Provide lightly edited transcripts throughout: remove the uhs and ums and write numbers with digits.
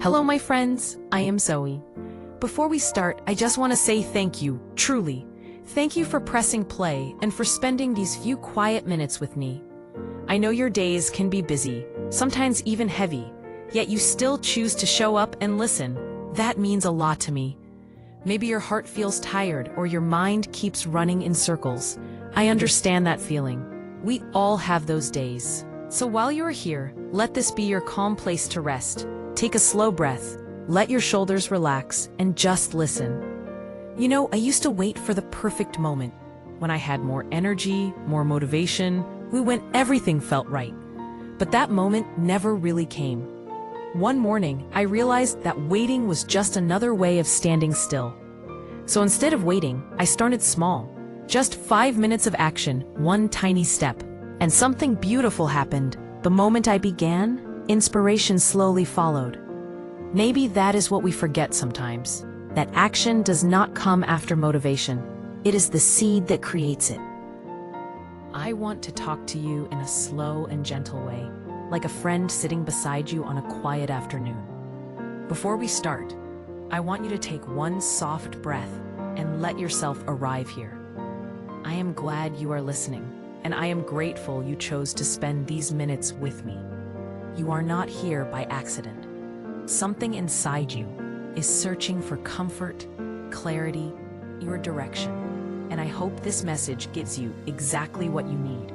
Hello, my friends. I am Zoe. Before we start, I just want to say thank you, truly. Thank you for pressing play and for spending these few quiet minutes with me. I know your days can be busy, sometimes even heavy, yet you still choose to show up and listen. That means a lot to me. Maybe your heart feels tired or your mind keeps running in circles. I understand that feeling. We all have those days. So while you are here, let this be your calm place to rest. Take a slow breath, let your shoulders relax, and just listen. You know, I used to wait for the perfect moment, when I had more energy, more motivation, when everything felt right. But that moment never really came. One morning, I realized that waiting was just another way of standing still. So instead of waiting, I started small. Just 5 minutes of action, one tiny step. And something beautiful happened. The moment I began, inspiration slowly followed. Maybe that is what we forget sometimes, that action does not come after motivation. It is the seed that creates it. I want to talk to you in a slow and gentle way, like a friend sitting beside you on a quiet afternoon. Before we start, I want you to take one soft breath and let yourself arrive here. I am glad you are listening, and I am grateful you chose to spend these minutes with me. You are not here by accident. Something inside you is searching for comfort, clarity, your direction. And I hope this message gives you exactly what you need.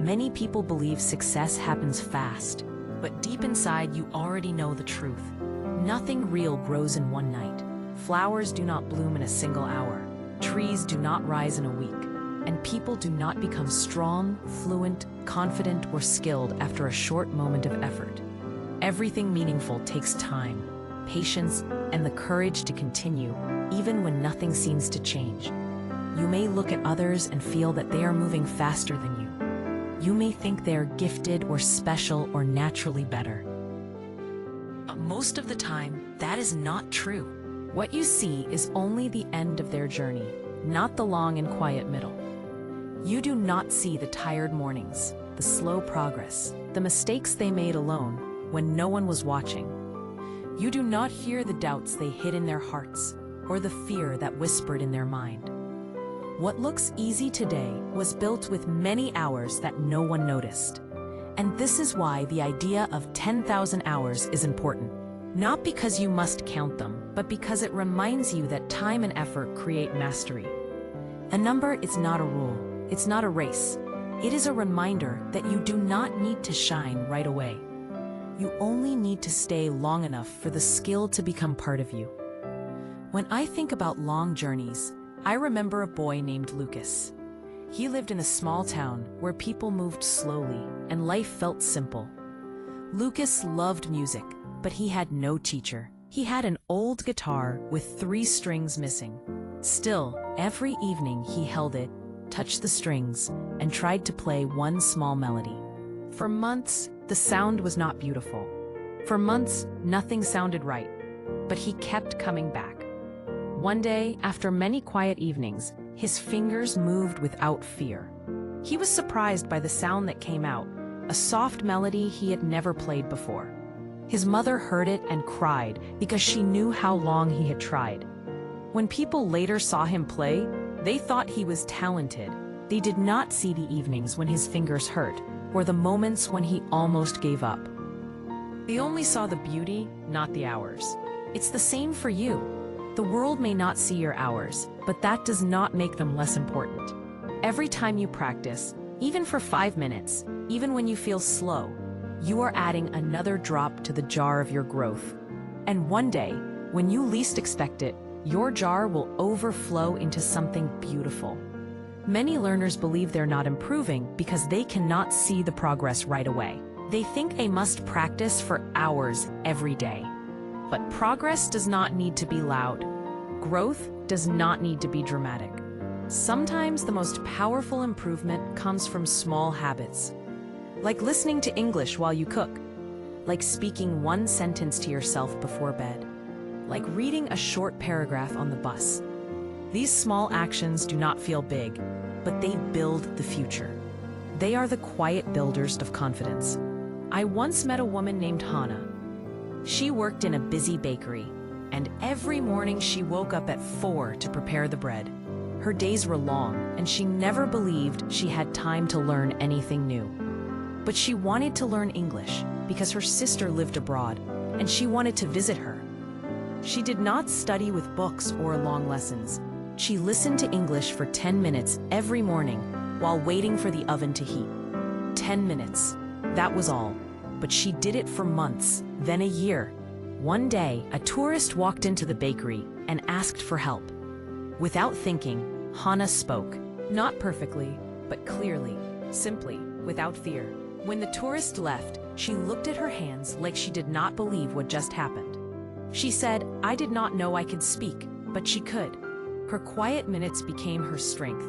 Many people believe success happens fast, but deep inside you already know the truth. Nothing real grows in one night. Flowers do not bloom in a single hour. Trees do not rise in a week. And people do not become strong, fluent, confident, or skilled after a short moment of effort. Everything meaningful takes time, patience, and the courage to continue, even when nothing seems to change. You may look at others and feel that they are moving faster than you. You may think they are gifted or special or naturally better. But most of the time, that is not true. What you see is only the end of their journey, not the long and quiet middle. You do not see the tired mornings, the slow progress, the mistakes they made alone when no one was watching. You do not hear the doubts they hid in their hearts or the fear that whispered in their mind. What looks easy today was built with many hours that no one noticed. And this is why the idea of 10,000 hours is important. Not because you must count them, but because it reminds you that time and effort create mastery. A number is not a rule. It's not a race. It is a reminder that you do not need to shine right away. You only need to stay long enough for the skill to become part of you. When I think about long journeys, I remember a boy named Lucas. He lived in a small town where people moved slowly and life felt simple. Lucas loved music, but he had no teacher. He had an old guitar with 3 strings missing. Still, every evening he held it, touched the strings, and tried to play one small melody. For months, the sound was not beautiful. For months, nothing sounded right, but he kept coming back. One day, after many quiet evenings, his fingers moved without fear. He was surprised by the sound that came out, a soft melody he had never played before. His mother heard it and cried because she knew how long he had tried. When people later saw him play, they thought he was talented. They did not see the evenings when his fingers hurt, or the moments when he almost gave up. They only saw the beauty, not the hours. It's the same for you. The world may not see your hours, but that does not make them less important. Every time you practice, even for 5 minutes, even when you feel slow, you are adding another drop to the jar of your growth. And one day, when you least expect it, your jar will overflow into something beautiful. Many learners believe they're not improving because they cannot see the progress right away. They think they must practice for hours every day. But progress does not need to be loud. Growth does not need to be dramatic. Sometimes the most powerful improvement comes from small habits, like listening to English while you cook, like speaking one sentence to yourself before bed, like reading a short paragraph on the bus. These small actions do not feel big, but they build the future. They are the quiet builders of confidence. I once met a woman named Hannah. She worked in a busy bakery, and every morning she woke up at 4 to prepare the bread. Her days were long, and she never believed she had time to learn anything new. But she wanted to learn English because her sister lived abroad, and she wanted to visit her. She did not study with books or long lessons. She listened to English for 10 minutes every morning while waiting for the oven to heat. 10 minutes. That was all. But she did it for months, then a year. One day, a tourist walked into the bakery and asked for help. Without thinking, Hannah spoke. Not perfectly, but clearly, simply, without fear. When the tourist left, she looked at her hands like she did not believe what just happened. She said, "I did not know I could speak," but she could. Her quiet minutes became her strength.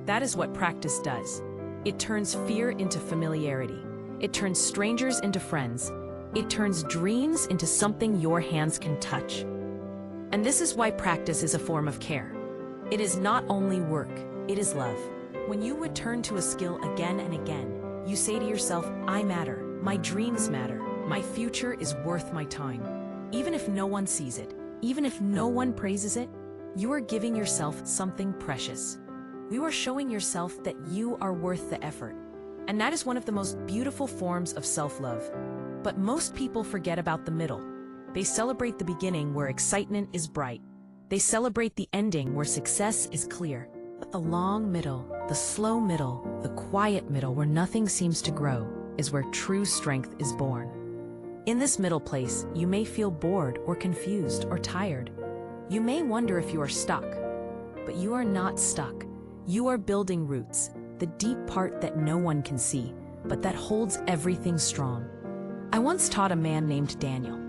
That is what practice does. It turns fear into familiarity. It turns strangers into friends. It turns dreams into something your hands can touch. And this is why practice is a form of care. It is not only work, it is love. When you return to a skill again and again, you say to yourself, "I matter, my dreams matter, my future is worth my time." Even if no one sees it, even if no one praises it, you are giving yourself something precious. You are showing yourself that you are worth the effort. And that is one of the most beautiful forms of self-love. But most people forget about the middle. They celebrate the beginning where excitement is bright. They celebrate the ending where success is clear. But the long middle, the slow middle, the quiet middle where nothing seems to grow is where true strength is born. In this middle place, you may feel bored or confused or tired. You may wonder if you are stuck. But you are not stuck. You are building roots, the deep part that no one can see, but that holds everything strong. I once taught a man named Daniel.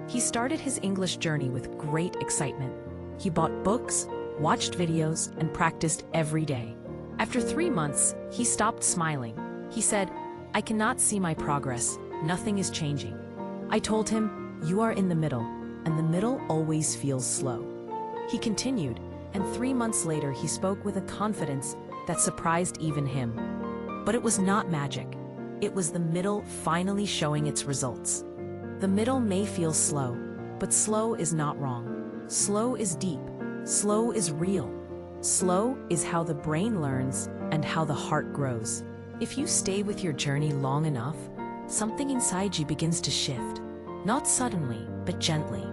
He started his English journey with great excitement. He bought books, watched videos, and practiced every day. After 3 months, he stopped smiling. He said, "I cannot see my progress. Nothing is changing." I told him, "You are in the middle, and the middle always feels slow." He continued, and 3 months later he spoke with a confidence that surprised even him. But it was not magic. It was the middle finally showing its results. The middle may feel slow, but slow is not wrong. Slow is deep. Slow is real. Slow is how the brain learns and how the heart grows. If you stay with your journey long enough, something inside you begins to shift. Not suddenly, but gently.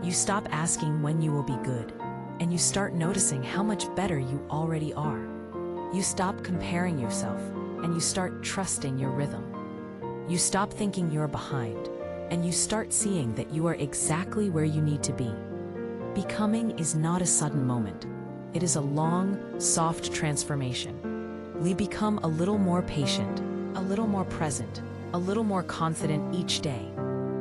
You stop asking when you will be good, and you start noticing how much better you already are. You stop comparing yourself, and you start trusting your rhythm. You stop thinking you're behind, and you start seeing that you are exactly where you need to be. Becoming is not a sudden moment. It is a long, soft transformation. We become a little more patient, a little more present, a little more confident each day.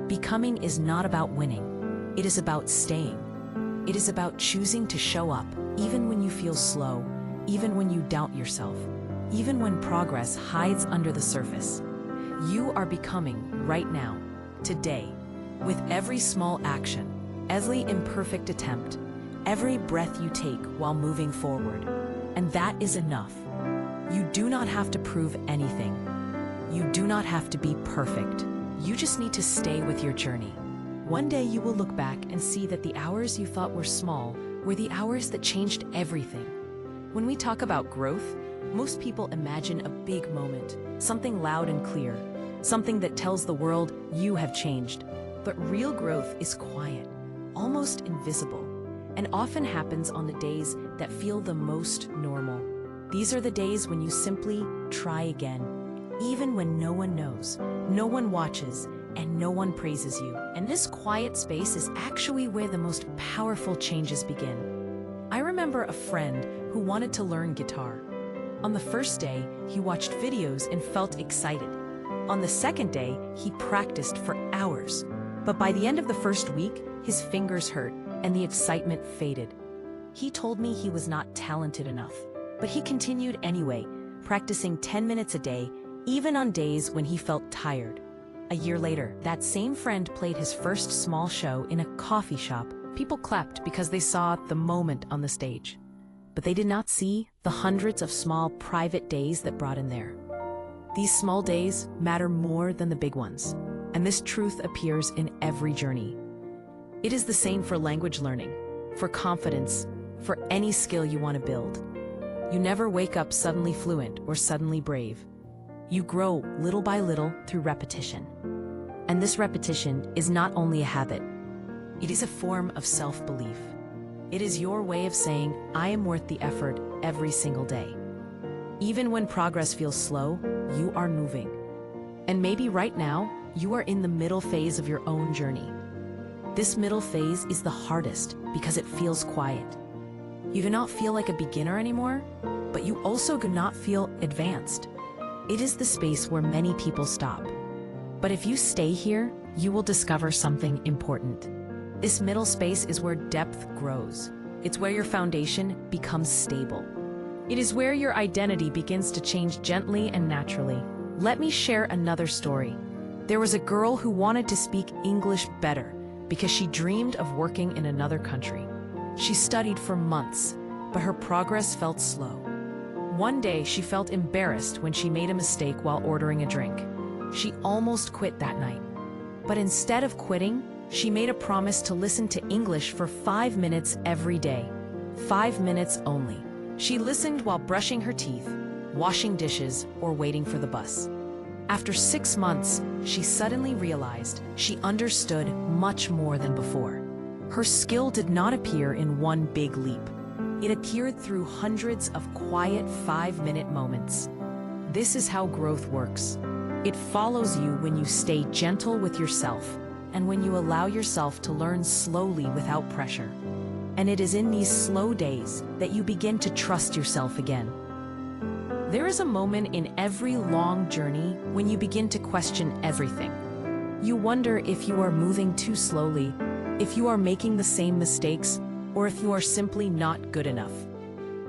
Becoming is not about winning. It is about staying. It is about choosing to show up, even when you feel slow, even when you doubt yourself, even when progress hides under the surface. You are becoming right now, today, with every small action, every imperfect attempt, every breath you take while moving forward. And that is enough. You do not have to prove anything. You do not have to be perfect. You just need to stay with your journey. One day you will look back and see that the hours you thought were small were the hours that changed everything. When we talk about growth, most people imagine a big moment, something loud and clear, something that tells the world you have changed. But real growth is quiet, almost invisible, and often happens on the days that feel the most normal. These are the days when you simply try again, even when no one knows, no one watches, and no one praises you. And this quiet space is actually where the most powerful changes begin. I remember a friend who wanted to learn guitar. On the first day, he watched videos and felt excited. On the second day, he practiced for hours. But by the end of the first week, his fingers hurt and the excitement faded. He told me he was not talented enough, but he continued anyway, practicing 10 minutes a day, even on days when he felt tired. A year later, that same friend played his first small show in a coffee shop. People clapped because they saw the moment on the stage. But they did not see the hundreds of small private days that brought him there. These small days matter more than the big ones. and this truth appears in every journey. It is the same for language learning, for confidence, for any skill you want to build. You never wake up suddenly fluent or suddenly brave. You grow little by little through repetition. And this repetition is not only a habit, it is a form of self-belief. It is your way of saying, I am worth the effort every single day. Even when progress feels slow, you are moving. And maybe right now, you are in the middle phase of your own journey. This middle phase is the hardest because it feels quiet. You do not feel like a beginner anymore, but you also do not feel advanced. It is the space where many people stop. But if you stay here, you will discover something important. This middle space is where depth grows. It's where your foundation becomes stable. It is where your identity begins to change gently and naturally. Let me share another story. There was a girl who wanted to speak English better because she dreamed of working in another country. She studied for months, but her progress felt slow. One day, she felt embarrassed when she made a mistake while ordering a drink. She almost quit that night. But instead of quitting, she made a promise to listen to English for 5 minutes every day. 5 minutes only. She listened while brushing her teeth, washing dishes, or waiting for the bus. After 6 months, she suddenly realized she understood much more than before. Her skill did not appear in one big leap. It appeared through hundreds of quiet 5-minute moments. This is how growth works. It follows you when you stay gentle with yourself and when you allow yourself to learn slowly without pressure. And it is in these slow days that you begin to trust yourself again. There is a moment in every long journey when you begin to question everything. You wonder if you are moving too slowly, if you are making the same mistakes, or if you are simply not good enough.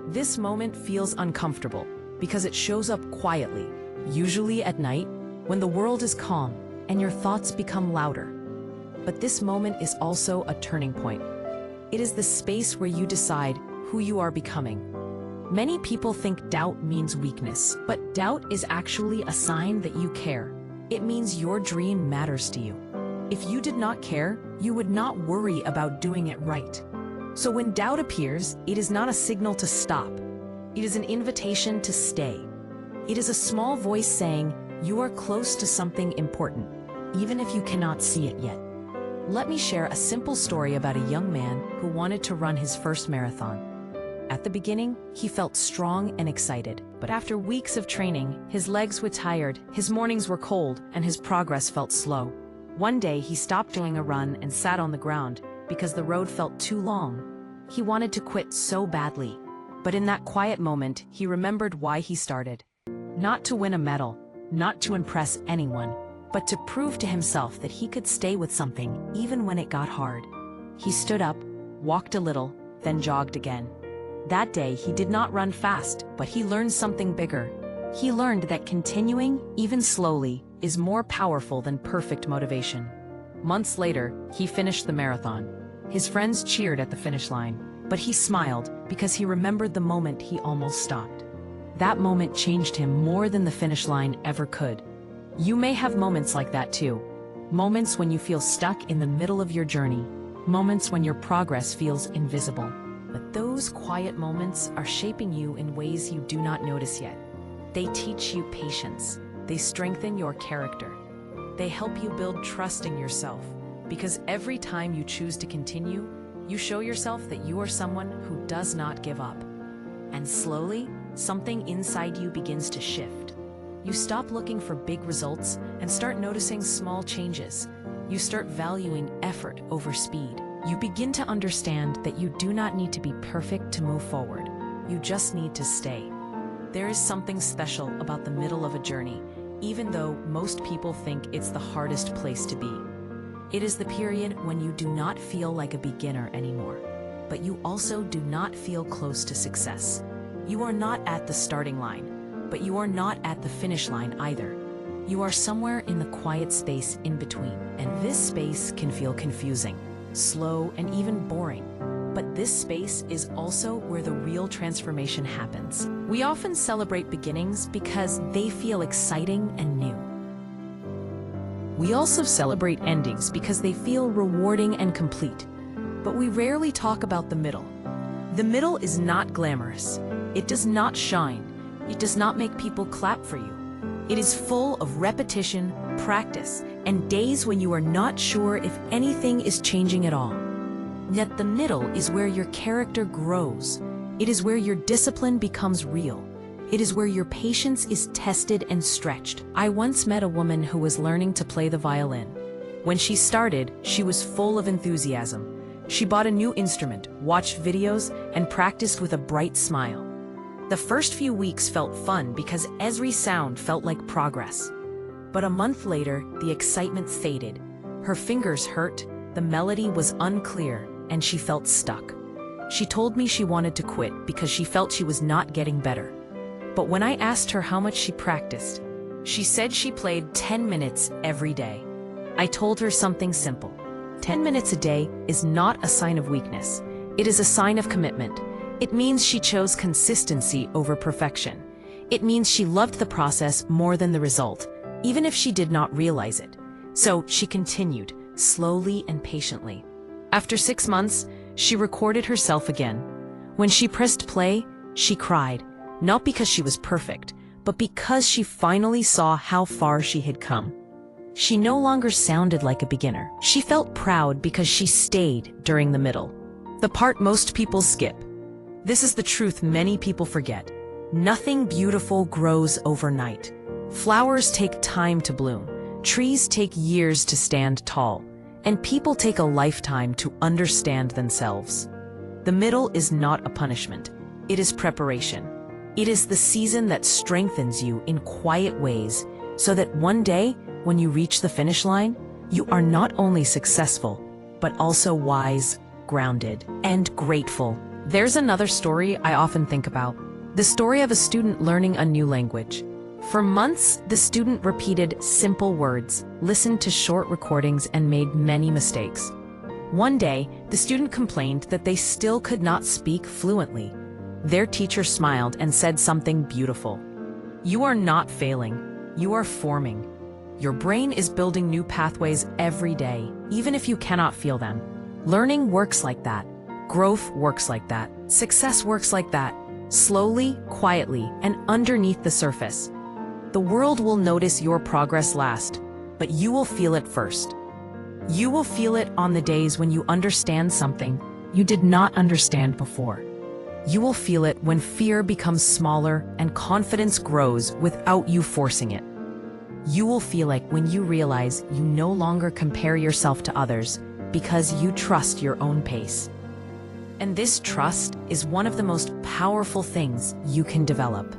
This moment feels uncomfortable because it shows up quietly, usually at night, when the world is calm and your thoughts become louder. But this moment is also a turning point. It is the space where you decide who you are becoming. Many people think doubt means weakness, but doubt is actually a sign that you care. It means your dream matters to you. If you did not care, you would not worry about doing it right. So when doubt appears, it is not a signal to stop. It is an invitation to stay. It is a small voice saying, you are close to something important, even if you cannot see it yet. Let me share a simple story about a young man who wanted to run his first marathon. At the beginning, he felt strong and excited, but after weeks of training, his legs were tired, his mornings were cold, and his progress felt slow. One day, he stopped doing a run and sat on the ground because the road felt too long. He wanted to quit so badly, but in that quiet moment, he remembered why he started. Not to win a medal, not to impress anyone, but to prove to himself that he could stay with something even when it got hard. He stood up, walked a little, then jogged again. That day, he did not run fast, but he learned something bigger. He learned that continuing, even slowly, is more powerful than perfect motivation. Months later, he finished the marathon. His friends cheered at the finish line, but he smiled because he remembered the moment he almost stopped. That moment changed him more than the finish line ever could. You may have moments like that too. Moments when you feel stuck in the middle of your journey. Moments when your progress feels invisible. But those quiet moments are shaping you in ways you do not notice yet. They teach you patience. They strengthen your character. They help you build trust in yourself. Because every time you choose to continue, you show yourself that you are someone who does not give up. And slowly, something inside you begins to shift. You stop looking for big results and start noticing small changes. You start valuing effort over speed. You begin to understand that you do not need to be perfect to move forward. You just need to stay. There is something special about the middle of a journey, even though most people think it's the hardest place to be. It is the period when you do not feel like a beginner anymore, but you also do not feel close to success. You are not at the starting line, but you are not at the finish line either. You are somewhere in the quiet space in between, and this space can feel confusing, slow, and even boring. But this space is also where the real transformation happens. We often celebrate beginnings because they feel exciting and new. We also celebrate endings because they feel rewarding and complete. But we rarely talk about the middle. The middle is not glamorous. It does not shine. It does not make people clap for you. It is full of repetition, practice, and days when you are not sure if anything is changing at all. Yet the middle is where your character grows. It is where your discipline becomes real. It is where your patience is tested and stretched. I once met a woman who was learning to play the violin. When she started, she was full of enthusiasm. She bought a new instrument, watched videos, and practiced with a bright smile. The first few weeks felt fun because every sound felt like progress. But a month later, the excitement faded. Her fingers hurt, the melody was unclear, and she felt stuck. She told me she wanted to quit because she felt she was not getting better. But when I asked her how much she practiced, she said she played 10 minutes every day. I told her something simple. 10 minutes a day is not a sign of weakness. It is a sign of commitment. It means she chose consistency over perfection. It means she loved the process more than the result, even if she did not realize it. So she continued, slowly and patiently. After 6 months, she recorded herself again. When she pressed play, she cried, not because she was perfect, but because she finally saw how far she had come. She no longer sounded like a beginner. She felt proud because she stayed during the middle. The part most people skip. This is the truth many people forget. Nothing beautiful grows overnight. Flowers take time to bloom. Trees take years to stand tall. And people take a lifetime to understand themselves. The middle is not a punishment. It is preparation. It is the season that strengthens you in quiet ways so that one day, when you reach the finish line, you are not only successful, but also wise, grounded, and grateful. There's another story I often think about. The story of a student learning a new language. For months, the student repeated simple words, listened to short recordings, and made many mistakes. One day, the student complained that they still could not speak fluently. Their teacher smiled and said something beautiful. You are not failing. You are forming. Your brain is building new pathways every day, even if you cannot feel them. Learning works like that. Growth works like that. Success works like that. Slowly, quietly, and underneath the surface. The world will notice your progress last, but you will feel it first. You will feel it on the days when you understand something you did not understand before. You will feel it when fear becomes smaller and confidence grows without you forcing it. You will feel like when you realize you no longer compare yourself to others because you trust your own pace. And this trust is one of the most powerful things you can develop.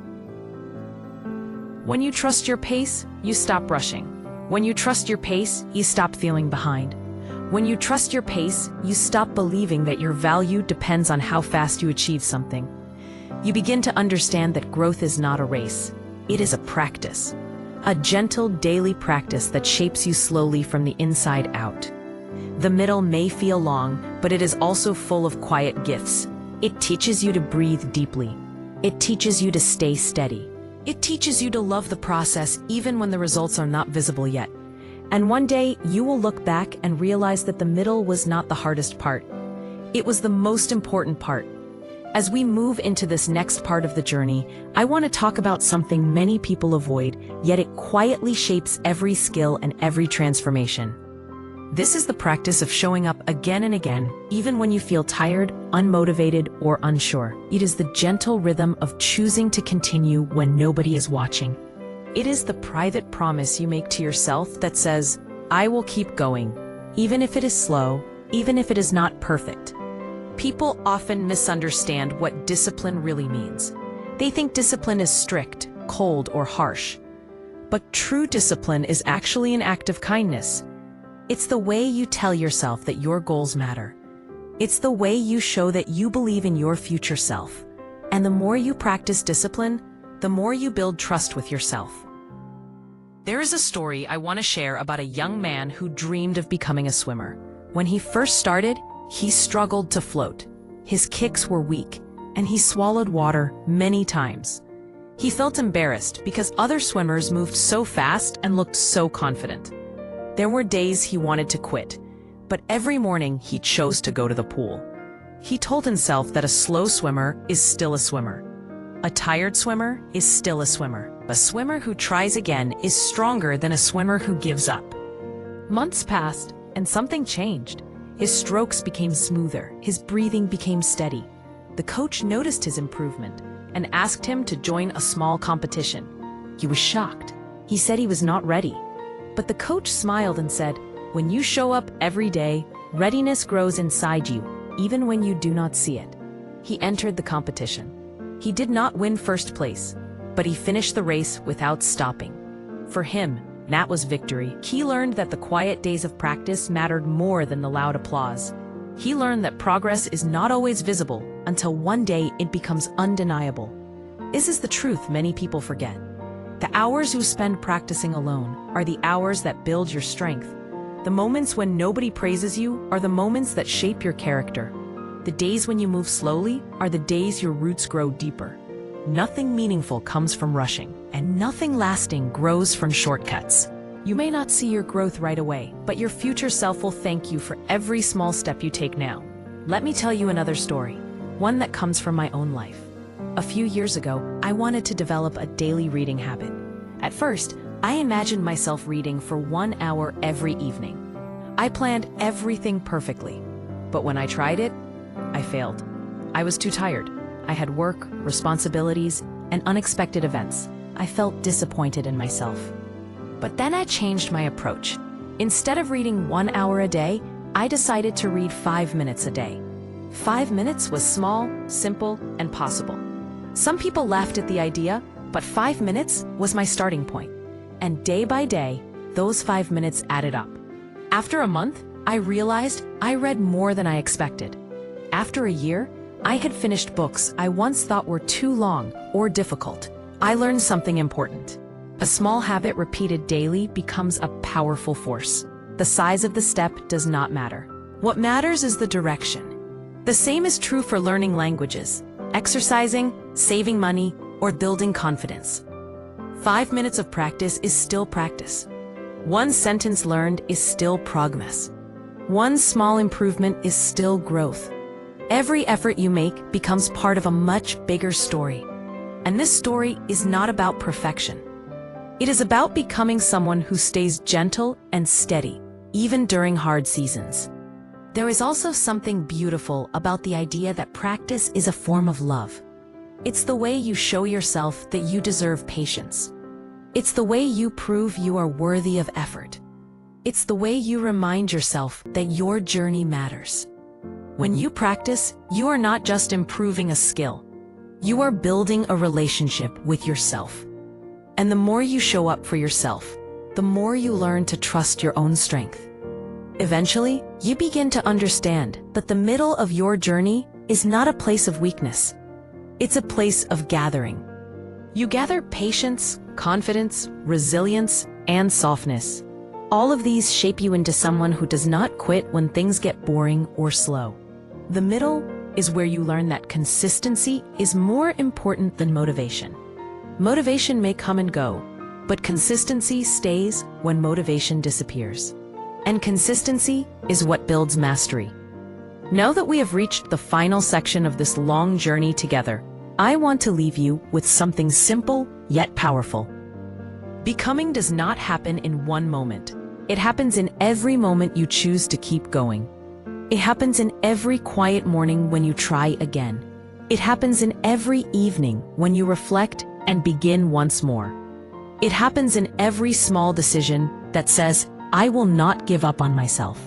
When you trust your pace, you stop rushing. When you trust your pace, you stop feeling behind. When you trust your pace, you stop believing that your value depends on how fast you achieve something. You begin to understand that growth is not a race. It is a practice. A gentle daily practice that shapes you slowly from the inside out. The middle may feel long, but it is also full of quiet gifts. It teaches you to breathe deeply. It teaches you to stay steady. It teaches you to love the process even when the results are not visible yet. And one day, you will look back and realize that the middle was not the hardest part. It was the most important part. As we move into this next part of the journey, I want to talk about something many people avoid, yet it quietly shapes every skill and every transformation. This is the practice of showing up again and again, even when you feel tired, unmotivated, or unsure. It is the gentle rhythm of choosing to continue when nobody is watching. It is the private promise you make to yourself that says, I will keep going, even if it is slow, even if it is not perfect. People often misunderstand what discipline really means. They think discipline is strict, cold, or harsh. But true discipline is actually an act of kindness. It's the way you tell yourself that your goals matter. It's the way you show that you believe in your future self. And the more you practice discipline, the more you build trust with yourself. There is a story I want to share about a young man who dreamed of becoming a swimmer. When he first started, he struggled to float. His kicks were weak, and he swallowed water many times. He felt embarrassed because other swimmers moved so fast and looked so confident. There were days he wanted to quit, but every morning he chose to go to the pool. He told himself that a slow swimmer is still a swimmer. A tired swimmer is still a swimmer. A swimmer who tries again is stronger than a swimmer who gives up. Months passed, and something changed. His strokes became smoother, his breathing became steady. The coach noticed his improvement and asked him to join a small competition. He was shocked. He said he was not ready. But the coach smiled and said, "When you show up every day, readiness grows inside you, even when you do not see it." He entered the competition. He did not win first place, but he finished the race without stopping. For him, that was victory. He learned that the quiet days of practice mattered more than the loud applause. He learned that progress is not always visible until one day it becomes undeniable. This is the truth many people forget. The hours you spend practicing alone are the hours that build your strength. The moments when nobody praises you are the moments that shape your character. The days when you move slowly are the days your roots grow deeper. Nothing meaningful comes from rushing, and nothing lasting grows from shortcuts. You may not see your growth right away, but your future self will thank you for every small step you take now. Let me tell you another story, one that comes from my own life. A few years ago, I wanted to develop a daily reading habit. At first, I imagined myself reading for 1 hour every evening. I planned everything perfectly, but when I tried it, I failed. I was too tired. I had work, responsibilities, and unexpected events. I felt disappointed in myself. But then I changed my approach. Instead of reading 1 hour a day, I decided to read 5 minutes a day. 5 minutes was small, simple, and possible. Some people laughed at the idea, but 5 minutes was my starting point. And day by day, those 5 minutes added up. After a month, I realized I read more than I expected. After a year, I had finished books I once thought were too long or difficult. I learned something important. A small habit repeated daily becomes a powerful force. The size of the step does not matter. What matters is the direction. The same is true for learning languages, exercising, saving money, or building confidence. 5 minutes of practice is still practice. One sentence learned is still progress. One small improvement is still growth. Every effort you make becomes part of a much bigger story. And this story is not about perfection. It is about becoming someone who stays gentle and steady, even during hard seasons. There is also something beautiful about the idea that practice is a form of love. It's the way you show yourself that you deserve patience. It's the way you prove you are worthy of effort. It's the way you remind yourself that your journey matters. When you practice, you are not just improving a skill. You are building a relationship with yourself. And the more you show up for yourself, the more you learn to trust your own strength. Eventually, you begin to understand that the middle of your journey is not a place of weakness. It's a place of gathering. You gather patience, confidence, resilience, and softness. All of these shape you into someone who does not quit when things get boring or slow. The middle is where you learn that consistency is more important than motivation. Motivation may come and go, but consistency stays when motivation disappears. And consistency is what builds mastery. Now that we have reached the final section of this long journey together, I want to leave you with something simple yet powerful. Becoming does not happen in one moment. It happens in every moment you choose to keep going. It happens in every quiet morning when you try again. It happens in every evening when you reflect and begin once more. It happens in every small decision that says, "I will not give up on myself."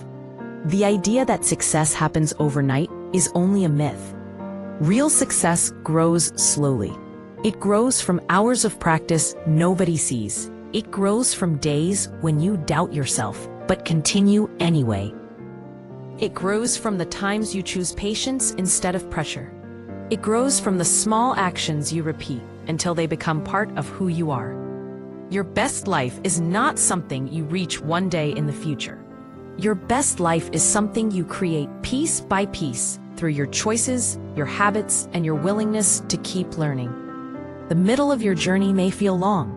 The idea that success happens overnight is only a myth. Real success grows slowly. It grows from hours of practice nobody sees. It grows from days when you doubt yourself, but continue anyway. It grows from the times you choose patience instead of pressure. It grows from the small actions you repeat until they become part of who you are. Your best life is not something you reach one day in the future. Your best life is something you create piece by piece through your choices, your habits, and your willingness to keep learning. The middle of your journey may feel long,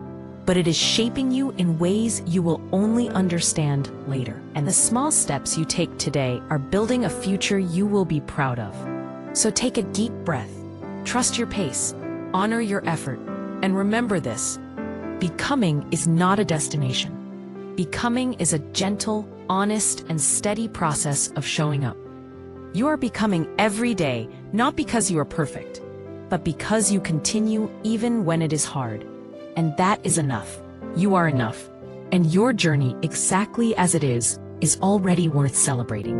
but it is shaping you in ways you will only understand later. And the small steps you take today are building a future you will be proud of. So take a deep breath, trust your pace, honor your effort, and remember this: becoming is not a destination. Becoming is a gentle, honest, and steady process of showing up. You are becoming every day, not because you are perfect, but because you continue even when it is hard. And that is enough. You are enough. And your journey, exactly as it is already worth celebrating.